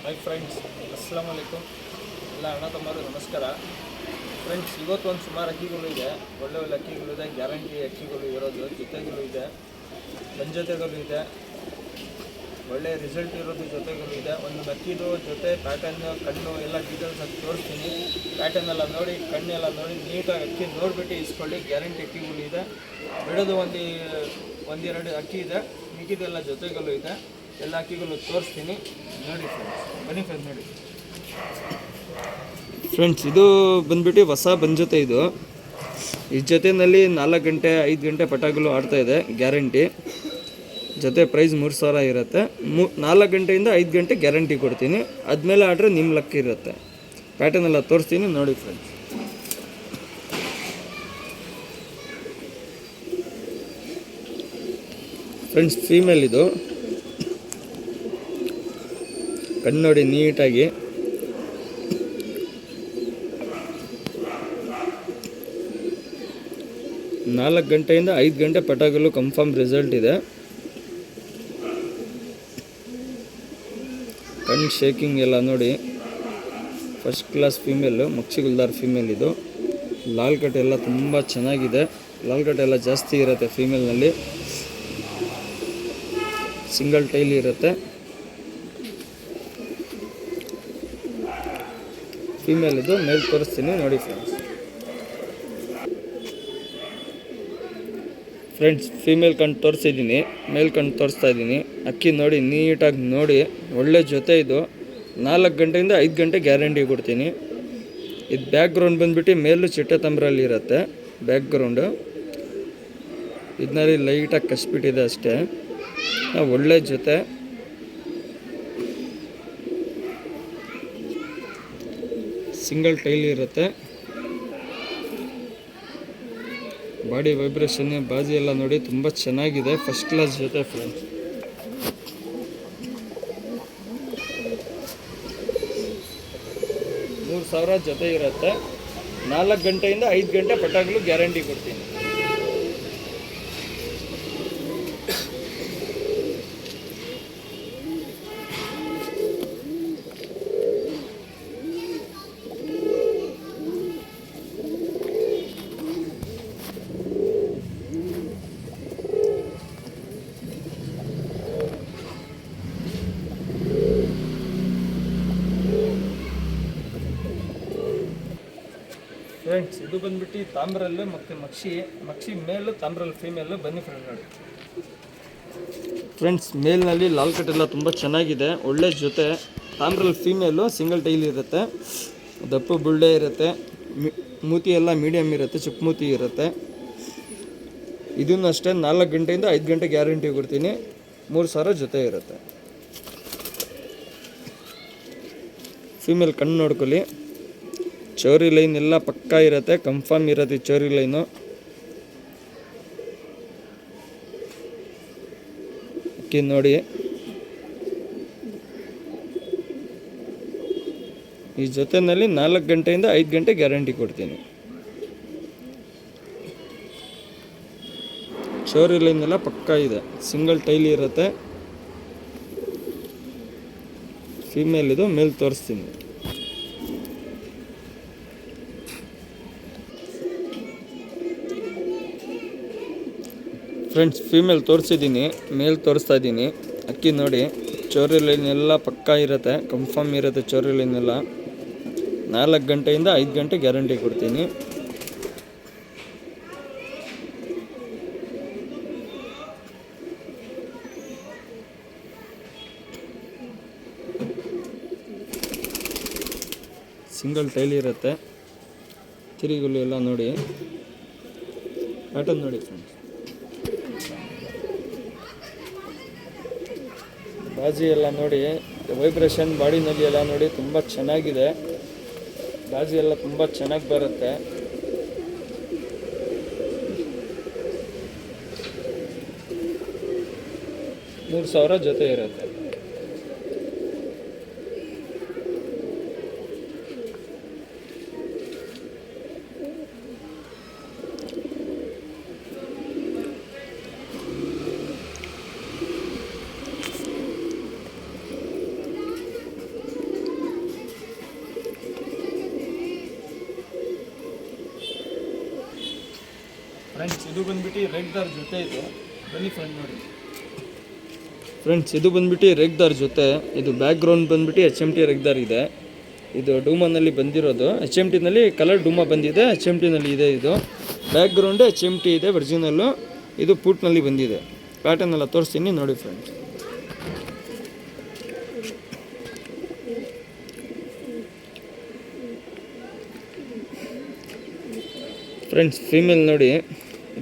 Hi friends, ಅಸ್ಸಲಾಮು ಅಲೈಕುಮ್. ಎಲ್ಲ ಅಣ್ಣ ತಮ್ಮರು ನಮಸ್ಕಾರ. ಫ್ರೆಂಡ್ಸ್, ಇವತ್ತು ಒಂದು ಸುಮಾರು ಅಕ್ಕಿಗಳು ಇದೆ, ಒಳ್ಳೆ ಒಳ್ಳೆ ಅಕ್ಕಿಗಳು ಇದೆ, ಗ್ಯಾರಂಟಿ ಅಕ್ಕಿಗಳು ಇರೋದು, ಜೊತೆಗಳು ಇದೆ, ಜೊತೆಗಳು ಇದೆ, ಒಳ್ಳೆ ರಿಸಲ್ಟ್ ಇರೋದು ಜೊತೆಗಳು ಇದೆ. ಒಂದು ಅಕ್ಕಿದು ಜೊತೆ ಪ್ಯಾಟರ್ನ್, ಕಣ್ಣು ಎಲ್ಲ ಡೀಟೇಲ್ಸ್ ಆಗಿ ತೋರಿಸ್ತೀನಿ. ಪ್ಯಾಟರ್ನ್ ಎಲ್ಲ ನೋಡಿ, ಕಣ್ಣೆಲ್ಲ ನೋಡಿ, ನೀಟಾಗಿ ಅಕ್ಕಿ ನೋಡಿಬಿಟ್ಟು ಇಸ್ಕೊಳ್ಳಿ. ಗ್ಯಾರಂಟಿ ಅಕ್ಕಿಗಳು ಇದೆ. ಬಿಡೋದು ಒಂದೆರಡು ಅಕ್ಕಿ ಇದೆ, ಮಿಕ್ಕಿದೆಲ್ಲ ಜೊತೆಗಳು ಇದೆ. ಎಲ್ಲ ಅಕ್ಕಿಗಳು ತೋರಿಸ್ತೀನಿ, ನೋಡಿ ಫ್ರೆಂಡ್ಸ್. ಬನ್ನಿ ಫ್ರೆಂಡ್ಸ್, ನೋಡಿ ಫ್ರೆಂಡ್ಸ್. ಇದು ಬಂದ್ಬಿಟ್ಟು ಹೊಸ ಬಂಜೊತೆ. ಇದು ಈ ಜೊತೆಯಲ್ಲಿ 4 ಗಂಟೆ 5 ಗಂಟೆ ಪಟಾಗಳು ಆಡ್ತಾಯಿದೆ, ಗ್ಯಾರಂಟಿ. ಜೊತೆ ಪ್ರೈಸ್ 3000 ಇರುತ್ತೆ. 4 ಗಂಟೆಯಿಂದ 5 ಗಂಟೆ ಗ್ಯಾರಂಟಿ ಕೊಡ್ತೀನಿ. ಆದಮೇಲೆ ಆಡ್ರೆ ನಿಮ್ಮ ಲಕ್ ಇರುತ್ತೆ. ಪ್ಯಾಟರ್ನ್ ಎಲ್ಲ ತೋರಿಸ್ತೀನಿ, ನೋಡಿ ಫ್ರೆಂಡ್ಸ್. ಫ್ರೆಂಡ್ಸ್, ಫೀಮೇಲ್ ಇದು. ಕಣ್ಣು ನೋಡಿ ನೀಟಾಗಿ. ನಾಲ್ಕು ಗಂಟೆಯಿಂದ 5 ಗಂಟೆ ಪಟಾಗಲು ಕನ್ಫರ್ಮ್ ರಿಸಲ್ಟ್ ಇದೆ. ಕಣ್ಣು ಶೇಕಿಂಗ್ ಎಲ್ಲ ನೋಡಿ, ಫಸ್ಟ್ ಕ್ಲಾಸ್ ಫೀಮೇಲು, ಮಕ್ಷಿಗುಲ್ದಾರ್ ಫೀಮೇಲ್ ಇದು. ಲಾಲ್ ಕಟ್ ಎಲ್ಲ ತುಂಬ ಚೆನ್ನಾಗಿದೆ. ಲಾಲ್ ಕಟ್ ಎಲ್ಲ ಜಾಸ್ತಿ ಇರುತ್ತೆ ಫೀಮೇಲ್ನಲ್ಲಿ. ಸಿಂಗಲ್ ಟೈಲ್ ಇರುತ್ತೆ. ಫೀಮೇಲ್ ಇದು. ಮೇಲ್ ತೋರಿಸ್ತೀನಿ, ನೋಡಿ ಫ್ರೆಂಡ್ಸ್. ಫೀಮೇಲ್ ಕಣ್ಣು ತೋರಿಸಿದ್ದೀನಿ, ಮೇಲ್ ಕಣ್ಣು ತೋರಿಸ್ತಾ ಇದ್ದೀನಿ. ಅಕ್ಕಿ ನೋಡಿ ನೀಟಾಗಿ ನೋಡಿ, ಒಳ್ಳೆ ಜೊತೆ ಇದು. 4 ಗಂಟೆಯಿಂದ 5 ಗಂಟೆ ಗ್ಯಾರಂಟಿ ಕೊಡ್ತೀನಿ. ಇದು ಬ್ಯಾಕ್ ಗ್ರೌಂಡ್ ಬಂದುಬಿಟ್ಟು ಮೇಲೂ ಚಿಟ್ಟೆ ತಂಬ್ರಲ್ಲಿ ಇರುತ್ತೆ. ಬ್ಯಾಕ್ ಗ್ರೌಂಡು ಇದನ್ನಲ್ಲಿ ಲೈಟಾಗಿ ಕಸ್ಬಿಟ್ಟಿದೆ ಅಷ್ಟೇ. ಒಳ್ಳೆ ಜೊತೆ. ಸಿಂಗಲ್ ಟೈಲ್ ಇರುತ್ತೆ. ಬಾಡಿ ವೈಬ್ರೇಷನ್, ಬಾಜಿ ಎಲ್ಲ ನೋಡಿ ತುಂಬ ಚೆನ್ನಾಗಿದೆ. ಫಸ್ಟ್ ಕ್ಲಾಸ್ ಜೊತೆ ಫ್ರೆಂಡ್ಸ್. $3000 ಜೊತೆ ಇರುತ್ತೆ. 4 ಗಂಟೆಯಿಂದ 5 ಗಂಟೆ ಪಟಾಗಳು ಗ್ಯಾರಂಟಿ ಕೊಡ್ತೀನಿ. ಫ್ರೆಂಡ್ಸ್, ಇದು ಬಂದ್ಬಿಟ್ಟು ತಾಮ್ರಲ್ಲು ಮತ್ತು ಮಕ್ಷಿ ಮೇಲು, ತಾಮ್ರಲ್ಲಿ ಫೀಮೇಲು. ಬನ್ನಿ ಫ್ರೆಂಡ್, ನೋಡಿ ಫ್ರೆಂಡ್ಸ್. ಮೇಲ್ನಲ್ಲಿ ಲಾಲ್ ಕಟ್ ಎಲ್ಲ ತುಂಬ ಚೆನ್ನಾಗಿದೆ, ಒಳ್ಳೆ ಜೊತೆ. ತಾಮ್ರಲ್ಲಿ ಫೀಮೇಲು, ಸಿಂಗಲ್ ಟೈಲ್ ಇರುತ್ತೆ. ದಪ್ಪು ಬುಳ್ಳೆ ಇರುತ್ತೆ. ಮೂತಿ ಎಲ್ಲ ಮೀಡಿಯಮ್ ಇರುತ್ತೆ, ಚಿಕ್ಕ ಮೂತಿ ಇರುತ್ತೆ. ಇದನ್ನು ಅಷ್ಟೇ 4 ಗಂಟೆಯಿಂದ 5 ಗಂಟೆ ಗ್ಯಾರಂಟಿ ಕೊಡ್ತೀನಿ. 3000 ಜೊತೆ ಇರುತ್ತೆ. ಫೀಮೇಲ್ ಕಣ್ಣು ನೋಡ್ಕೊಳ್ಳಿ. ಚೌರಿ ಲೈನ್ ಎಲ್ಲ ಪಕ್ಕಾ ಇರುತ್ತೆ, ಕನ್ಫರ್ಮ್ ಇರುತ್ತೆ ಚೌರಿ ಲೈನು. ಅಕ್ಕಿ ನೋಡಿ. ಈ ಜೊತೆಯಲ್ಲಿ 4 ಗಂಟೆಯಿಂದ 5 ಗಂಟೆ ಗ್ಯಾರಂಟಿ ಕೊಡ್ತೀನಿ. ಚೌರಿ ಲೈನ್ ಎಲ್ಲ ಪಕ್ಕಾ ಇದೆ. ಸಿಂಗಲ್ ಟೈಲ್ ಇರುತ್ತೆ. ಫೀಮೇಲ್ ಇದು. ಮೇಲ್ ತೋರಿಸ್ತೀನಿ. ಫ್ರೆಂಡ್ಸ್, ಫೀಮೇಲ್ ತೋರಿಸಿದ್ದೀನಿ, ಮೇಲ್ ತೋರಿಸ್ತಾ ಇದ್ದೀನಿ. ಅಕ್ಕಿ ನೋಡಿ, ಚೌರಿ ಲೈನ್ ಎಲ್ಲ ಪಕ್ಕಾ ಇರುತ್ತೆ, ಕನ್ಫರ್ಮ್ ಇರುತ್ತೆ ಚೌರಿ ಲೈನ್ ಎಲ್ಲ. 4 ಗಂಟೆಯಿಂದ 5 ಗಂಟೆ ಗ್ಯಾರಂಟಿ ಕೊಡ್ತೀನಿ. ಸಿಂಗಲ್ ಟೈಲ್ ಇರುತ್ತೆ. ತಿರುಗುಲು ಎಲ್ಲ ನೋಡಿ, ಪ್ಯಾಟರ್ನ್ ನೋಡಿ ಫ್ರೆಂಡ್ಸ್. ಬಾಜಿ ಎಲ್ಲ ನೋಡಿ, ವೈಬ್ರೇಷನ್ ಬಾಡಿನಲ್ಲಿ ಎಲ್ಲ ನೋಡಿ ತುಂಬ ಚೆನ್ನಾಗಿದೆ. ಬಾಜಿ ಎಲ್ಲ ತುಂಬ ಚೆನ್ನಾಗಿ ಬರುತ್ತೆ. $3000 ಜೊತೆ ಇರುತ್ತೆ. ಫ್ರೆಂಡ್ಸ್ ಇದು ಬಂದ್ಬಿಟ್ಟು ರೇಗ್ದಾರ್ ಜೊತೆ ಇದೆ, ಬನ್ನಿ ಫ್ರೆಂಡ್ ನೋಡಿ. ಫ್ರೆಂಡ್ಸ್ ಇದು ಬಂದ್ಬಿಟ್ಟು ರೇಗ್ದಾರ್ ಜೊತೆ, ಇದು ಬ್ಯಾಕ್ ಗ್ರೌಂಡ್ ಬಂದ್ಬಿಟ್ಟು HMT ರೇಗ್ದಾರ್ ಇದೆ. ಇದು ಡೂಮಾನಲ್ಲಿ ಬಂದಿರೋದು, HMTನಲ್ಲಿ ಕಲರ್ ಡೂಮಾ ಬಂದಿದೆ, HMTನಲ್ಲಿ ಇದೆ. ಇದು ಬ್ಯಾಕ್ ಗ್ರೌಂಡ್ HMT ಇದೆ ಒರಿಜಿನಲ್ಲು, ಇದು ಪೂಟ್ನಲ್ಲಿ ಬಂದಿದೆ. ಪ್ಯಾಟರ್ನ್ ಎಲ್ಲ ತೋರಿಸ್ತೀನಿ ನೋಡಿ ಫ್ರೆಂಡ್ಸ್. ಫ್ರೆಂಡ್ಸ್ ಫೀಮೇಲ್ ನೋಡಿ,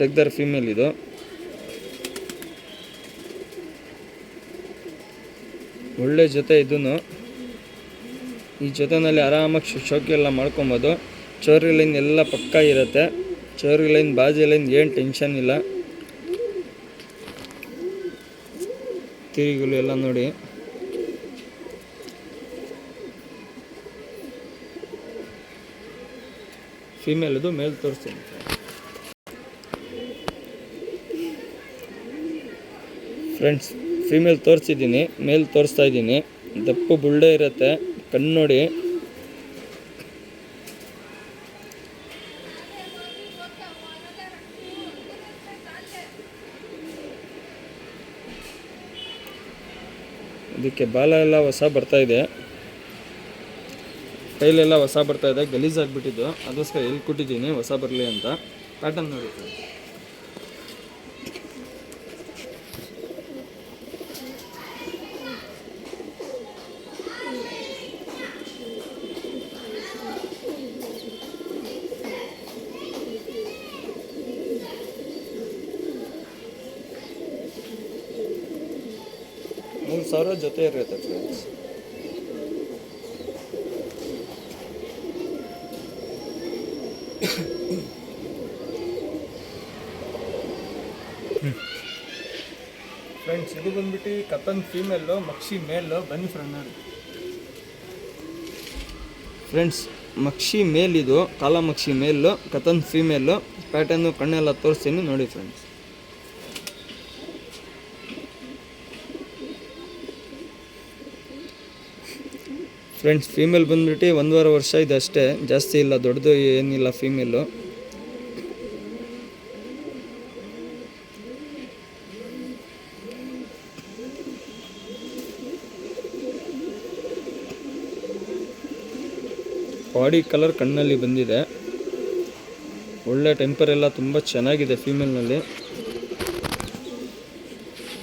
ರೇಗ್ದಾರ್ ಫೀಮೇಲ್ ಇದು. ಒಳ್ಳೆ ಜೊತೆ ಇದೂ. ಈ ಜೊತೆಯಲ್ಲಿ ಆರಾಮಾಗಿ ಶೋಕಿ ಎಲ್ಲ ಮಾಡ್ಕೊಬೋದು. ಚೋರಿ ಲೈನ್ ಎಲ್ಲ ಪಕ್ಕ ಇರುತ್ತೆ, ಚೋರಿ ಲೈನ್ ಬಾಜಿ ಲೈನ್ ಏನು ಟೆನ್ಷನ್ ಇಲ್ಲ. ತಿರುಗುಲು ಎಲ್ಲ ನೋಡಿ. ಫೀಮೇಲ್ ಇದು, ಮೇಲ್ ತೋರಿಸ್ತೀನಿ. ಫ್ರೆಂಡ್ಸ್ ಫೀಮೇಲ್ ತೋರಿಸಿದ್ದೀನಿ, ಮೇಲ್ ತೋರಿಸ್ತಾ ಇದ್ದೀನಿ. ದಪ್ಪು ಬುಲ್ಡೆ ಇರುತ್ತೆ, ಕಣ್ಣು ನೋಡಿ. ಇದಕ್ಕೆ ಬಾಲ ಎಲ್ಲ ಹೊಸ ಬರ್ತಾ ಇದೆ, ಕೈಲೆಲ್ಲ ಹೊಸ ಬರ್ತಾ ಇದೆ, ಗಲೀಜಾಗಿಬಿಟ್ಟಿದ್ದು, ಅದಕ್ಕೋಸ್ಕರ ಎಲ್ಲಿ ಕೊಟ್ಟಿದ್ದೀನಿ ಹೊಸ ಬರಲಿ ಅಂತ. ಪ್ಯಾಟರ್ನ್ ನೋಡಿ. $3,000 ಜೊತೆ ಇರುತ್ತೆ ಫ್ರೆಂಡ್ಸ್. ಫ್ರೆಂಡ್ಸ್ ಇದು ಬಂದ್ಬಿಟ್ಟು ಕತನ್ ಫೀಮೇಲು, ಮಕ್ಷಿ ಮೇಲು. ಬನ್ನಿ ಫ್ರೆಂಡ್ ನೋಡಿ. ಫ್ರೆಂಡ್ಸ್ ಮಕ್ಷಿ ಮೇಲ್ ಇದು, ಕಾಲ ಮಕ್ಷಿ ಮೇಲು, ಕತನ್ ಫೀಮೇಲು. ಪ್ಯಾಟರ್ನು ಕಣ್ಣೆಲ್ಲ ತೋರಿಸ್ತೀನಿ ನೋಡಿ ಫ್ರೆಂಡ್ಸ್. ಫ್ರೆಂಡ್ಸ್ ಫೀಮೇಲ್ ಬಂದ್ಬಿಟ್ಟು 1.5 ವರ್ಷ ಇದೆ ಅಷ್ಟೇ, ಜಾಸ್ತಿ ಇಲ್ಲ, ದೊಡ್ಡದು ಏನಿಲ್ಲ ಫೀಮೇಲು. ಬಾಡಿ ಕಲರ್ ಕಣ್ಣಲ್ಲಿ ಬಂದಿದೆ, ಒಳ್ಳೆ ಟೆಂಪರ್ ಎಲ್ಲ ತುಂಬ ಚೆನ್ನಾಗಿದೆ ಫೀಮೇಲ್ನಲ್ಲಿ.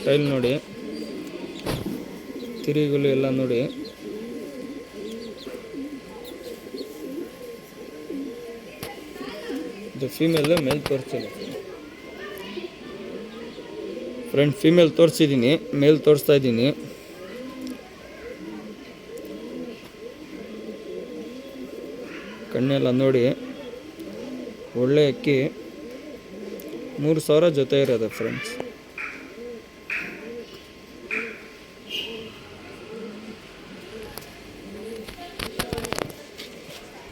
ಟೈಲ್ ನೋಡಿ, ತಿರುಗುಲು ಎಲ್ಲ ನೋಡಿ. ಇದು ಫೀಮೇಲು, ಮೇಲ್ ತೋರಿಸ್ತೀನಿ ಫ್ರೆಂಡ್. ಫೀಮೇಲ್ ತೋರಿಸಿದ್ದೀನಿ, ಮೇಲ್ ತೋರಿಸ್ತಾ ಇದ್ದೀನಿ. ಕಣ್ಣೆಲ್ಲ ನೋಡಿ, ಒಳ್ಳೆ ಅಕ್ಕಿ. $3,000 ಜೊತೆ ಇರೋದು ಫ್ರೆಂಡ್ಸ್.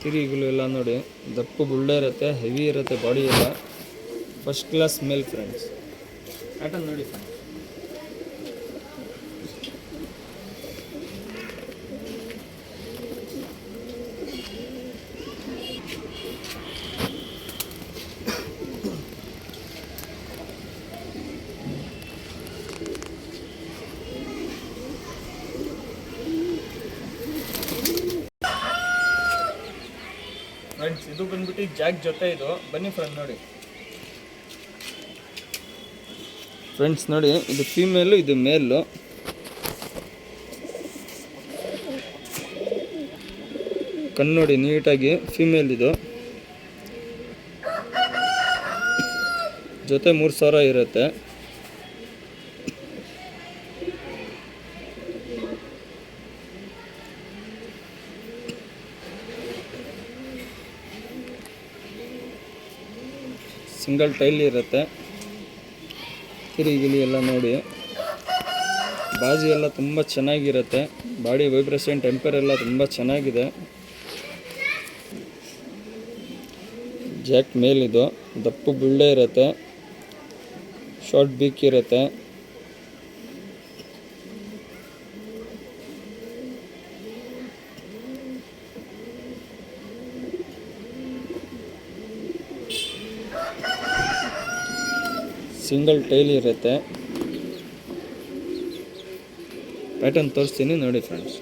ತಿರುಗುಲು ಎಲ್ಲ ನೋಡಿ, ದಪ್ಪು ಬುಲ್ಡೆ ಇರುತ್ತೆ, ಹೆವಿ ಇರುತ್ತೆ ಬಾಡಿ ಎಲ್ಲ. ಫಸ್ಟ್ ಕ್ಲಾಸ್ ಮೇಲ್ ಫ್ರೆಂಡ್ಸ್. ಪ್ಯಾಟರ್ನ್ ನೋಡಿ ಫ್ರೆಂಡ್ಸ್. ಫ್ರೆಂಡ್ಸ್ ಇದು ಬಂದ್ಬಿಟ್ಟು ಜಾಕ್ ಜೊತೆ ಇದು, ಬನ್ನಿ ಫ್ರೆಂಡ್ ನೋಡಿ. ಫ್ರೆಂಡ್ಸ್ ನೋಡಿ, ಇದು ಫೀಮೇಲು, ಇದು ಮೇಲು. ಕಣ್ಣು ನೋಡಿ ನೀಟಾಗಿ, ಫೀಮೇಲ್ ಇದು. ಜೊತೆ 3,000 ಇರುತ್ತೆ. ಸಿಂಗಲ್ ಟೈಲ್ ಇರುತ್ತೆ. ಗಿಲಿ ಎಲ್ಲ ನೋಡಿ, ಬಾಜಿ ಎಲ್ಲ ತುಂಬ ಚೆನ್ನಾಗಿರುತ್ತೆ. ಬಾಡಿ ವೈಬ್ರೇಷನ್ ಟೆಂಪರ್ ಎಲ್ಲ ತುಂಬ ಚೆನ್ನಾಗಿದೆ. ಜಾಕ್ ಮೇಲಿದು, ದಪ್ಪು ಬುಲ್ಡೆ ಇರುತ್ತೆ, ಶಾರ್ಟ್ ಬೀಕ್ ಇರುತ್ತೆ. ಸಿಂಗಲ್ ಟೈಲ್ ಇರುತ್ತೆ. ಪ್ಯಾಟರ್ನ್ ತೋರಿಸ್ತೀನಿ ನೋಡಿ ಫ್ರೆಂಡ್ಸ್.